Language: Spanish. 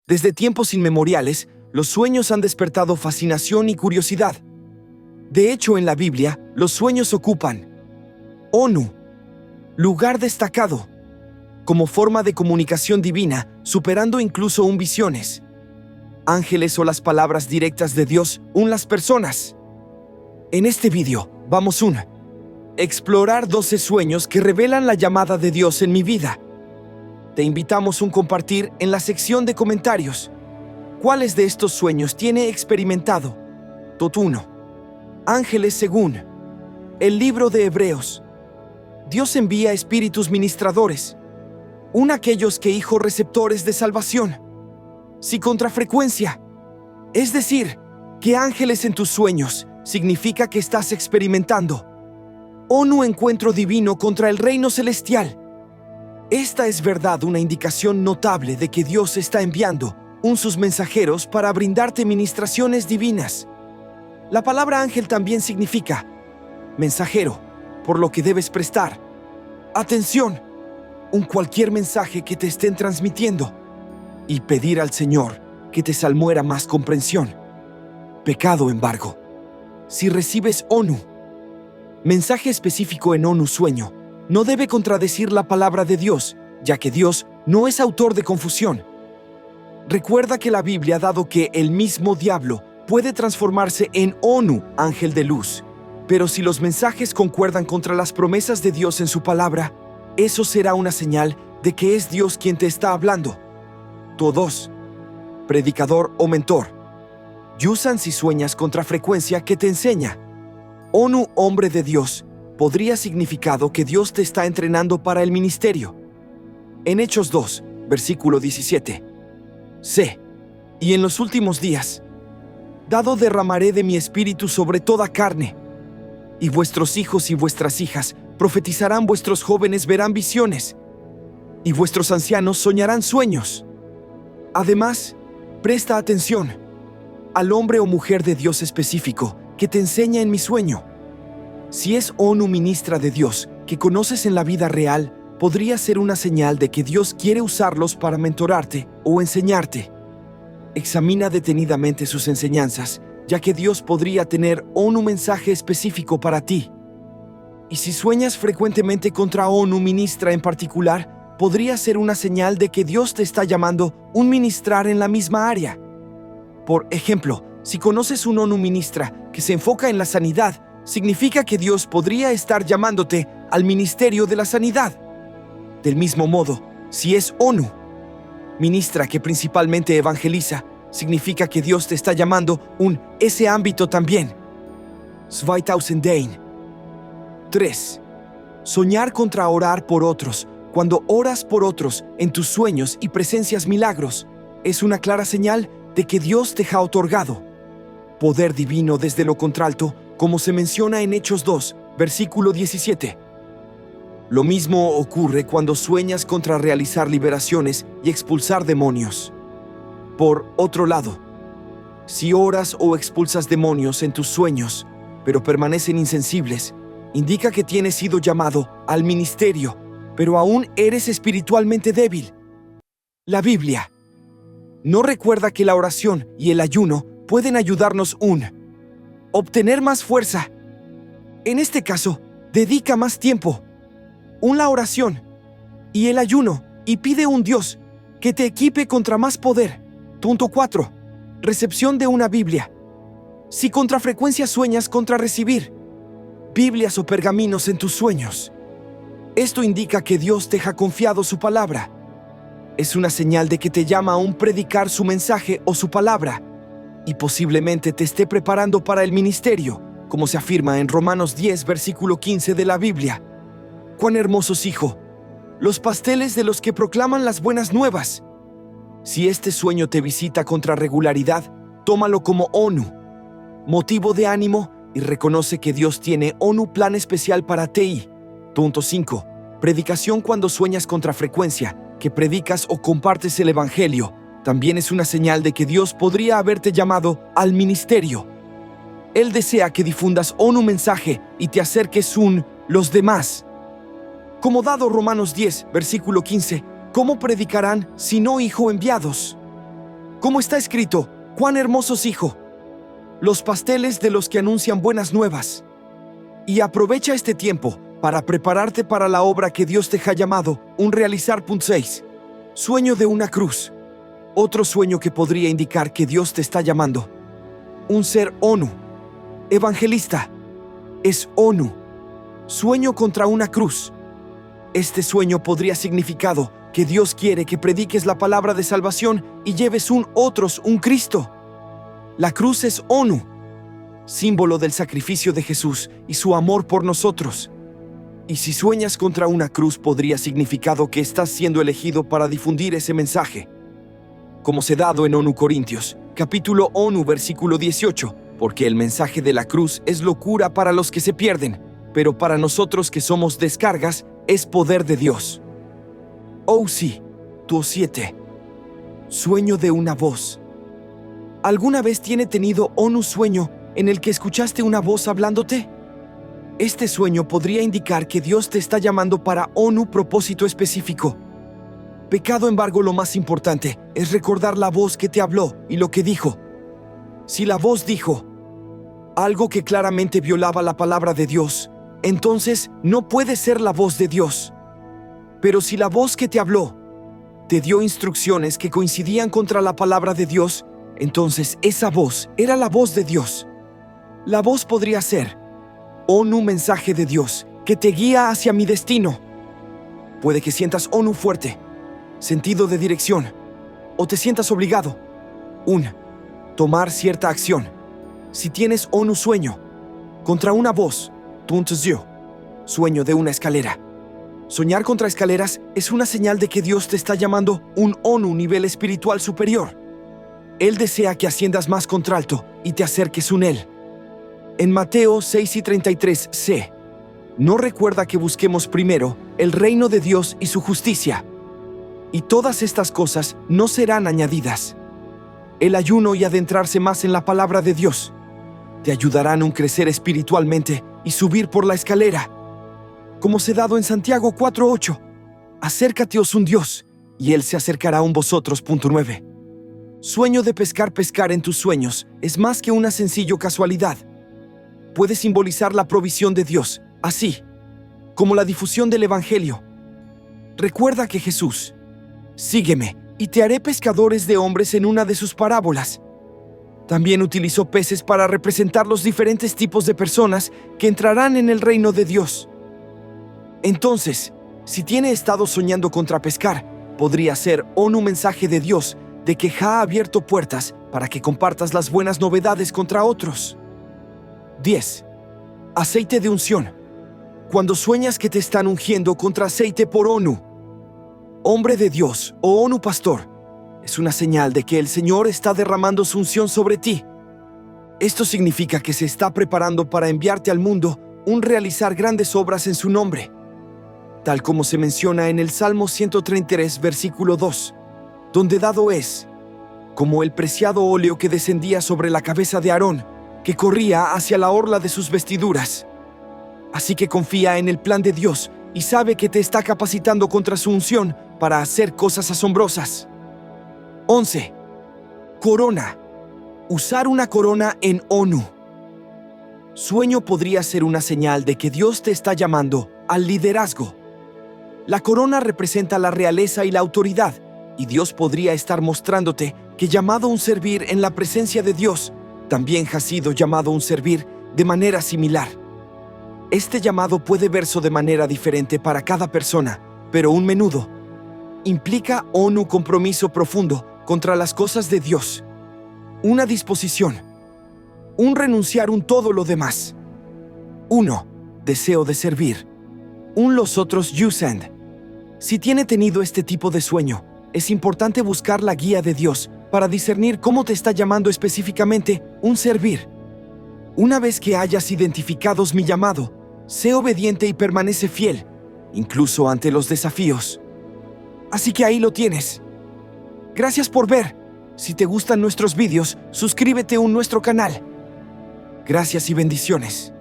Desde tiempos inmemoriales, los sueños han despertado fascinación y curiosidad. De hecho, en la Biblia, los sueños ocupan ONU, lugar destacado, como forma de comunicación divina, superando incluso visiones, ángeles o las palabras directas de Dios, las personas. En este vídeo, vamos a explorar 12 sueños que revelan la llamada de Dios en mi vida. Te invitamos a compartir en la sección de comentarios. ¿Cuáles de estos sueños tiene experimentado? Tot 1. Ángeles según el libro de Hebreos. Dios envía espíritus ministradores, aquellos que hijos receptores de salvación. Si contra frecuencia, es decir, que ángeles en tus sueños, significa que estás experimentando ONU encuentro divino contra el reino celestial. Esta es verdad una indicación notable de que Dios está enviando sus mensajeros para brindarte ministraciones divinas. La palabra ángel también significa mensajero, por lo que debes prestar atención cualquier mensaje que te estén transmitiendo y pedir al Señor que te salmuera más comprensión. Pecado, embargo, si recibes ONU, mensaje específico en ONU sueño, no debe contradecir la palabra de Dios, ya que Dios no es autor de confusión. Recuerda que la Biblia ha dado que el mismo diablo puede transformarse en ONU, ángel de luz. Pero si los mensajes concuerdan contra las promesas de Dios en su palabra, eso será una señal de que es Dios quien te está hablando. Todos, predicador o mentor, usan si sueñas contra frecuencia que te enseña. ONU, hombre de Dios, podría significado que Dios te está entrenando para el ministerio. En Hechos 2, versículo 17. C. Y en los últimos días, derramaré de mi espíritu sobre toda carne, y vuestros hijos y vuestras hijas profetizarán, vuestros jóvenes verán visiones, y vuestros ancianos soñarán sueños. Además, presta atención al hombre o mujer de Dios específico que te enseña en mi sueño. Si es ONU ministra de Dios que conoces en la vida real, podría ser una señal de que Dios quiere usarlos para mentorarte o enseñarte. Examina detenidamente sus enseñanzas, ya que Dios podría tener ONU mensaje específico para ti. Y si sueñas frecuentemente contra ONU ministra en particular, podría ser una señal de que Dios te está llamando a ministrar en la misma área. Por ejemplo, si conoces un ONU ministra que se enfoca en la sanidad, significa que Dios podría estar llamándote al ministerio de la sanidad. Del mismo modo, si es ONU ministra que principalmente evangeliza, significa que Dios te está llamando ese ámbito también. 2001. 3. Soñar contra orar por otros. Cuando oras por otros en tus sueños y presencias milagros, es una clara señal de que Dios te ha otorgado poder divino desde lo contralto, como se menciona en Hechos 2, versículo 17. Lo mismo ocurre cuando sueñas contra realizar liberaciones y expulsar demonios. Por otro lado, si oras o expulsas demonios en tus sueños, pero permanecen insensibles, indica que tienes sido llamado al ministerio, pero aún eres espiritualmente débil. La Biblia no recuerda que la oración y el ayuno pueden ayudarnos obtener más fuerza. En este caso, dedica más tiempo la oración y el ayuno y pide a un Dios que te equipe contra más poder. Punto 4. Recepción de una Biblia. Si contra frecuencia sueñas contra recibir Biblias o pergaminos en tus sueños, esto indica que Dios te ha confiado su palabra. Es una señal de que te llama a predicar su mensaje o su palabra, y posiblemente te esté preparando para el ministerio, como se afirma en Romanos 10, versículo 15 de la Biblia. ¡Cuán hermosos, hijo! Los pasteles de los que proclaman las buenas nuevas. Si este sueño te visita contra regularidad, tómalo como ONU, motivo de ánimo, y reconoce que Dios tiene ONU plan especial para ti. Punto 5. Predicación cuando sueñas contra frecuencia, que predicas o compartes el Evangelio, también es una señal de que Dios podría haberte llamado al ministerio. Él desea que difundas ONU mensaje y te acerques los demás. Como dado Romanos 10, versículo 15, ¿cómo predicarán si no hijo enviados? Como está escrito, cuán hermosos, hijo, los pasteles de los que anuncian buenas nuevas. Y aprovecha este tiempo para prepararte para la obra que Dios te ha llamado, un realizar. 6. Sueño de una cruz. Otro sueño que podría indicar que Dios te está llamando. Un ser ONU. Evangelista. Es ONU. Sueño contra una cruz. Este sueño podría significado que Dios quiere que prediques la palabra de salvación y lleves un Cristo. La cruz es ONU, símbolo del sacrificio de Jesús y su amor por nosotros. Y si sueñas contra una cruz, podría significado que estás siendo elegido para difundir ese mensaje. Como se dado en ONU Corintios, capítulo ONU, versículo 18, porque el mensaje de la cruz es locura para los que se pierden, pero para nosotros que somos descargas, es poder de Dios. Oh sí, tu 7. Sueño de una voz. ¿Alguna vez tiene tenido ONU sueño en el que escuchaste una voz hablándote? Este sueño podría indicar que Dios te está llamando para ONU propósito específico. Pecado, embargo, lo más importante es recordar la voz que te habló y lo que dijo. Si la voz dijo algo que claramente violaba la palabra de Dios, entonces no puede ser la voz de Dios. Pero si la voz que te habló te dio instrucciones que coincidían contra la palabra de Dios, entonces esa voz era la voz de Dios. La voz podría ser ONU mensaje de Dios que te guía hacia mi destino. Puede que sientas ONU fuerte, sentido de dirección, o te sientas obligado. Tomar cierta acción. Si tienes ONU sueño contra una voz, sueño de una escalera. Soñar contra escaleras es una señal de que Dios te está llamando un ONU nivel espiritual superior. Él desea que asciendas más contralto y te acerques a Él. En Mateo 6:33c, no recuerda que busquemos primero el reino de Dios y su justicia, y todas estas cosas no serán añadidas. El ayuno y adentrarse más en la palabra de Dios te ayudarán a crecer espiritualmente y subir por la escalera. Como se dado en Santiago 4:8, acércateos un Dios, y Él se acercará a vosotros. 9. Sueño de pescar. Pescar en tus sueños es más que una sencilla casualidad. Puede simbolizar la provisión de Dios, así como la difusión del Evangelio. Recuerda que Jesús, sígueme y te haré pescadores de hombres en una de sus parábolas. También utilizó peces para representar los diferentes tipos de personas que entrarán en el reino de Dios. Entonces, si tiene estado soñando contra pescar, podría ser un mensaje de Dios de que ha abierto puertas para que compartas las buenas novedades contra otros. 10. Aceite de unción. Cuando sueñas que te están ungiendo contra aceite por ONU, hombre de Dios o ONU pastor, es una señal de que el Señor está derramando su unción sobre ti. Esto significa que se está preparando para enviarte al mundo, realizar grandes obras en su nombre. Tal como se menciona en el Salmo 133, versículo 2, donde dado es, como el preciado óleo que descendía sobre la cabeza de Aarón, que corría hacia la orla de sus vestiduras. Así que confía en el plan de Dios y sabe que te está capacitando contra su unción para hacer cosas asombrosas. 11. Corona. Usar una corona en ONU. Sueño podría ser una señal de que Dios te está llamando al liderazgo. La corona representa la realeza y la autoridad, y Dios podría estar mostrándote que llamado a servir en la presencia de Dios, también has sido llamado a servir de manera similar. Este llamado puede verse de manera diferente para cada persona, pero un menudo implica un compromiso profundo contra las cosas de Dios, una disposición, un renunciar todo lo demás. 1. Deseo de servir. Los otros send. Si tiene tenido este tipo de sueño, es importante buscar la guía de Dios para discernir cómo te está llamando específicamente servir. Una vez que hayas identificado mi llamado, sé obediente y permanece fiel, incluso ante los desafíos. Así que ahí lo tienes. Gracias por ver. Si te gustan nuestros vídeos, suscríbete a nuestro canal. Gracias y bendiciones.